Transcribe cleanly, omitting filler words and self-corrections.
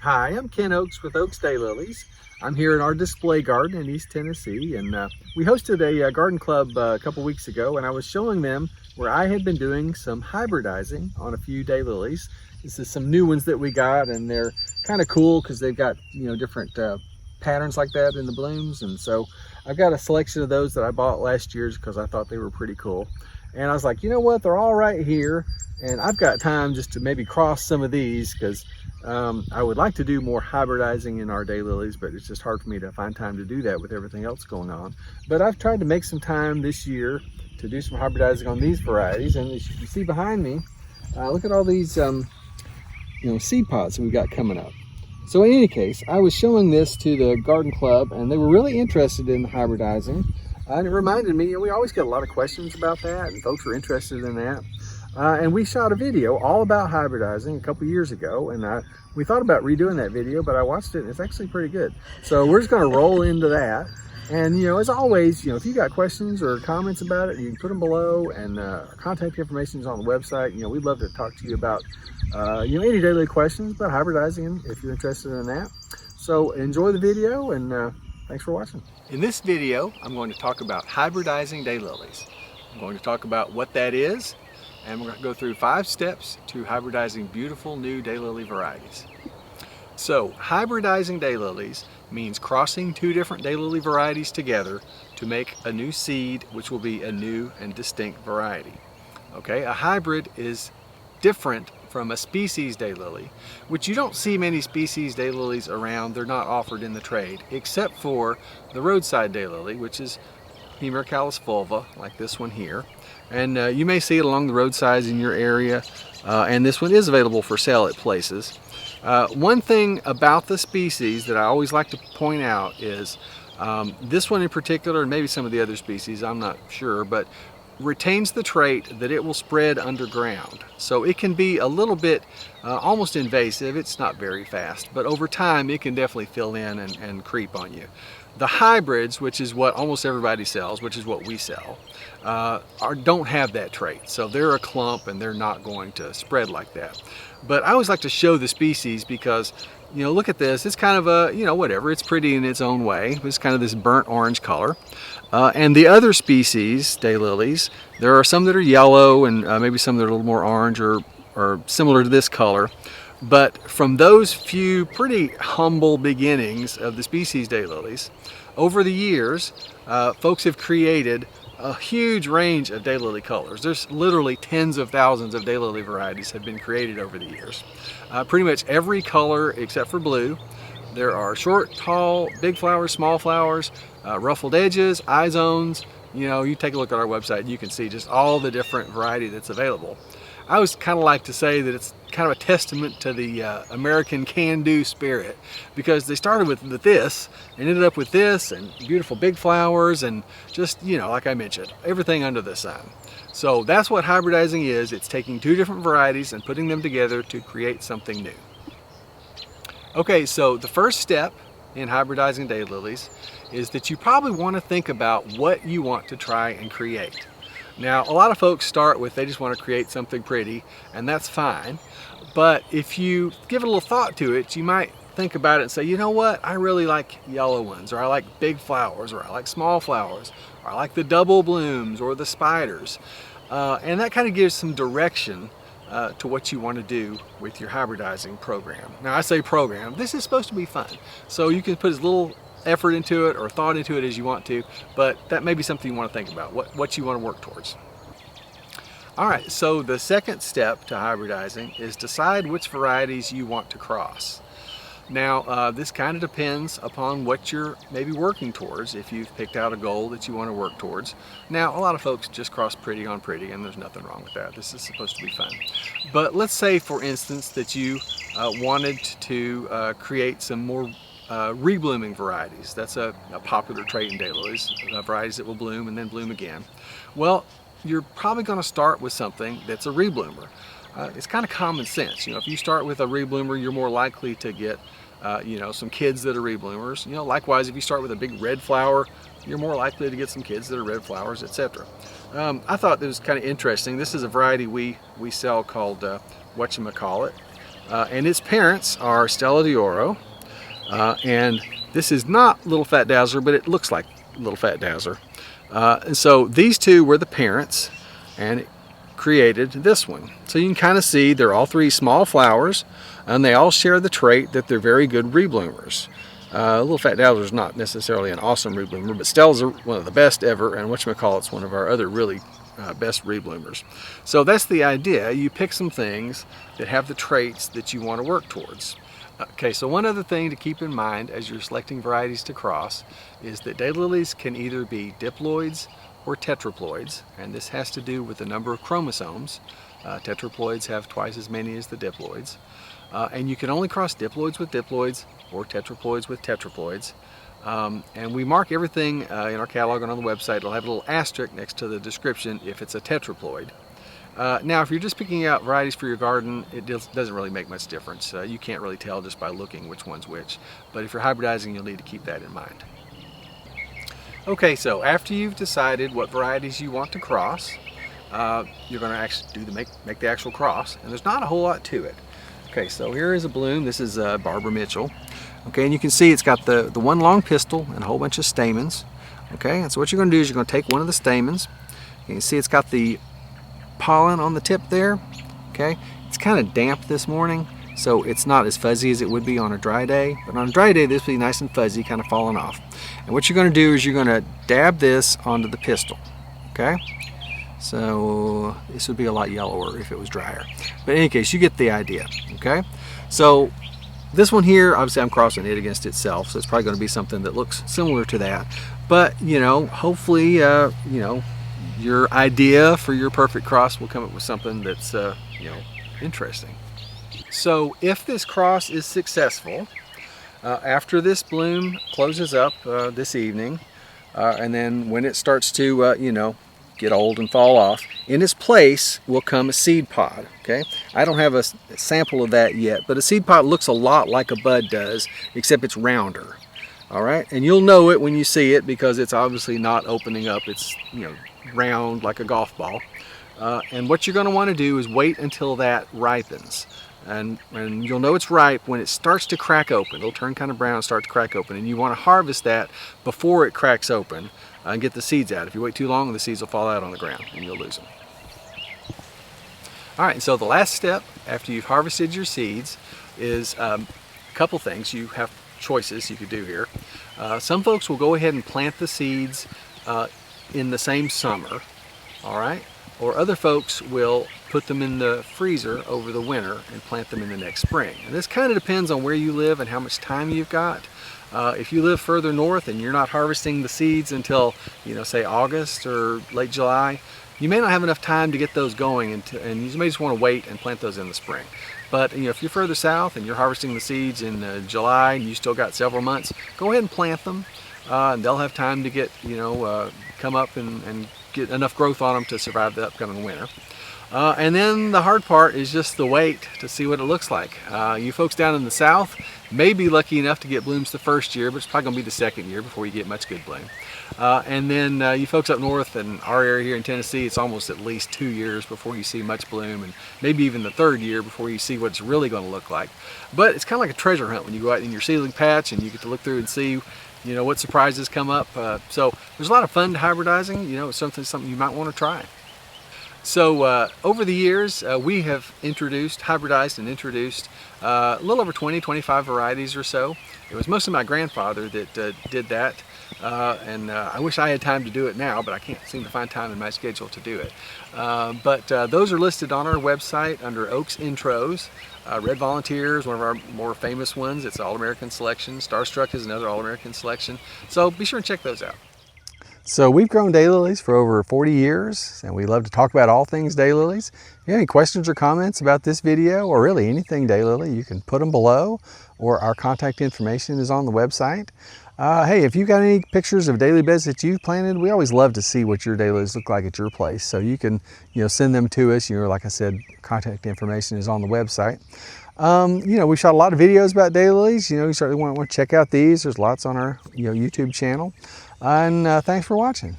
Hi, I'm Ken Oakes with Oakes Daylilies. I'm here in our display garden in East Tennessee, and we hosted a garden club a couple weeks ago, and I was showing them where I had been doing some hybridizing on a few daylilies. This is some new ones that we got, and they're kind of cool because they've got different patterns like that in the blooms, and so I've got a selection of those that I bought last year's because I thought they were pretty cool. And I was like, you know what, they're all right here, and I've got time just to maybe cross some of these because I would like to do more hybridizing in our daylilies, but it's just hard for me to find time to do that with everything else going on. But I've tried to make some time this year to do some hybridizing on these varieties, and as you can see behind me, look at all these seed pods that we've got coming up. So in any case, I was showing this to the garden club, and they were really interested in hybridizing. And it reminded me, we always get a lot of questions about that, and folks are interested in that. And we shot a video all about hybridizing a couple years ago, and we thought about redoing that video, but I watched it and it's actually pretty good. So we're just going to roll into that. And as always, if you got questions or comments about it, you can put them below, and contact information is on the website. We'd love to talk to you about any daily questions about hybridizing if you're interested in that. So enjoy the video, and thanks for watching. In this video, I'm going to talk about hybridizing daylilies. I'm going to talk about what that is, and we're going to go through 5 steps to hybridizing beautiful new daylily varieties. So hybridizing daylilies means crossing 2 different daylily varieties together to make a new seed, which will be a new and distinct variety. Okay, a hybrid is different from a species daylily, which you don't see many species daylilies around. They're not offered in the trade, except for the roadside daylily, which is Hemericalis fulva, like this one here. And you may see it along the roadsides in your area, and this one is available for sale at places. One thing about the species that I always like to point out is this one in particular, and maybe some of the other species, I'm not sure, but retains the trait that it will spread underground. So it can be a little bit almost invasive. It's not very fast, but over time it can definitely fill in and creep on you. The hybrids, which is what almost everybody sells, which is what we sell, don't have that trait. So they're a clump and they're not going to spread like that. But I always like to show the species because, look at this. It's kind of a, whatever. It's pretty in its own way. It's kind of this burnt orange color. And the other species, daylilies, there are some that are yellow and maybe some that are a little more orange or similar to this color. But from those few pretty humble beginnings of the species daylilies, over the years, folks have created a huge range of daylily colors. There's literally tens of thousands of daylily varieties have been created over the years. Pretty much every color except for blue. There are short, tall, big flowers, small flowers, ruffled edges, eye zones. You take a look at our website, you can see just all the different variety that's available. I always kind of like to say that it's kind of a testament to the American can-do spirit, because they started with this and ended up with this and beautiful big flowers and just, like I mentioned, everything under the sun. So that's what hybridizing is. It's taking 2 different varieties and putting them together to create something new. Okay, so the first step in hybridizing daylilies is that you probably want to think about what you want to try and create. Now, a lot of folks start with they just want to create something pretty, and that's fine. But if you give it a little thought to it, you might think about it and say, you know what, I really like yellow ones, or I like big flowers, or I like small flowers, or I like the double blooms or the spiders. And that kind of gives some direction to what you want to do with your hybridizing program. Now, I say program, this is supposed to be fun. So you can put as little effort into it or thought into it as you want to, but that may be something you want to think about, what you want to work towards. All right, so the second step to hybridizing is decide which varieties you want to cross. Now, this kind of depends upon what you're maybe working towards, if you've picked out a goal that you want to work towards. Now, a lot of folks just cross pretty on pretty, and there's nothing wrong with that. This is supposed to be fun. But let's say, for instance, that you wanted to create some more reblooming varieties. That's a popular trait in daylilies, varieties that will bloom and then bloom again. Well, you're probably going to start with something that's a rebloomer. It's kind of common sense. If you start with a rebloomer, you're more likely to get some kids that are rebloomers. Likewise, if you start with a big red flower, you're more likely to get some kids that are red flowers, etc. I thought it was kind of interesting. This is a variety we sell called whatchamacallit. and its parents are Stella d'Oro, and this is not Little Fat Dazzler, but it looks like Little Fat Dazzler. And so these two were the parents, and it created this one. So you can kind of see they're all three small flowers, and they all share the trait that they're very good rebloomers. Little Fat Dazzler is not necessarily an awesome rebloomer, but Stella's one of the best ever, and whatchamacallit's one of our other really best rebloomers. So that's the idea. You pick some things that have the traits that you want to work towards. Okay, so one other thing to keep in mind as you're selecting varieties to cross is that daylilies can either be diploids or tetraploids, and this has to do with the number of chromosomes. Tetraploids have twice as many as the diploids. And you can only cross diploids with diploids or tetraploids with tetraploids. And we mark everything in our catalog and on the website. It'll have a little asterisk next to the description if it's a tetraploid. Now, if you're just picking out varieties for your garden, it doesn't really make much difference. You can't really tell just by looking which one's which. But if you're hybridizing, you'll need to keep that in mind. Okay, so after you've decided what varieties you want to cross, you're going to actually make the actual cross, and there's not a whole lot to it. Okay, so here is a bloom. This is Barbara Mitchell. Okay, and you can see it's got the one long pistil and a whole bunch of stamens. Okay, and so what you're going to do is you're going to take one of the stamens. You can see it's got the pollen on the tip there. Okay, it's kind of damp this morning, so it's not as fuzzy as it would be on a dry day. But on a dry day, this will be nice and fuzzy, kind of falling off. And what you're going to do is you're going to dab this onto the pistil. Okay, so this would be a lot yellower if it was drier. But in any case, you get the idea. Okay, so this one here, obviously I'm crossing it against itself, so it's probably going to be something that looks similar to that. But, you know, hopefully, you know, your idea for your perfect cross will come up with something that's, you know, interesting. So if this cross is successful, after this bloom closes up this evening, and then when it starts to, you know, get old and fall off, in its place will come a seed pod. Okay, I don't have a sample of that yet, but a seed pod looks a lot like a bud does, except it's rounder. All right, and you'll know it when you see it because it's obviously not opening up. It's, you know, round like a golf ball. And what you're going to want to do is wait until that ripens. And you'll know it's ripe when it starts to crack open. It'll turn kind of brown and start to crack open. And you want to harvest that before it cracks open and get the seeds out. If you wait too long, the seeds will fall out on the ground and you'll lose them. All right, so the last step after you've harvested your seeds is a couple things. You have choices you could do here. Some folks will go ahead and plant the seeds in the same summer, all right? Or other folks will put them in the freezer over the winter and plant them in the next spring. And this kind of depends on where you live and how much time you've got. If you live further north and you're not harvesting the seeds until, you know, say August or late July, you may not have enough time to get those going, and you may just want to wait and plant those in the spring. But, you know, if you're further south and you're harvesting the seeds in July and you still got several months, go ahead and plant them. And they'll have time to get, you know, come up and get enough growth on them to survive the upcoming winter. And then the hard part is just the wait to see what it looks like. You folks down in the south may be lucky enough to get blooms the first year, but it's probably going to be the second year before you get much good bloom. And then you folks up north in our area here in Tennessee, it's almost at least 2 years before you see much bloom, and maybe even the third year before you see what it's really going to look like. But it's kind of like a treasure hunt when you go out in your seedling patch and you get to look through and see, you know, what surprises come up. So there's a lot of fun to hybridizing. You know, it's something you might want to try. So over the years, we have hybridized and introduced a little over 20-25 varieties or so. It was mostly my grandfather that did that, and I wish I had time to do it now, but I can't seem to find time in my schedule to do it. But those are listed on our website under Oaks Intros. Red Volunteer is one of our more famous ones. It's an All-American selection. Starstruck is another All-American selection. So be sure and check those out. So we've grown daylilies for over 40 years, and we love to talk about all things daylilies. If you have any questions or comments about this video, or really anything daylily, you can put them below, or our contact information is on the website. Hey, if you've got any pictures of daily beds that you've planted, we always love to see what your daylilies look like at your place. So you can, you know, send them to us. You know, like I said, contact information is on the website. You know, we shot a lot of videos about daylilies. You know, you certainly want to check out these. There's lots on our, you know, YouTube channel. And thanks for watching.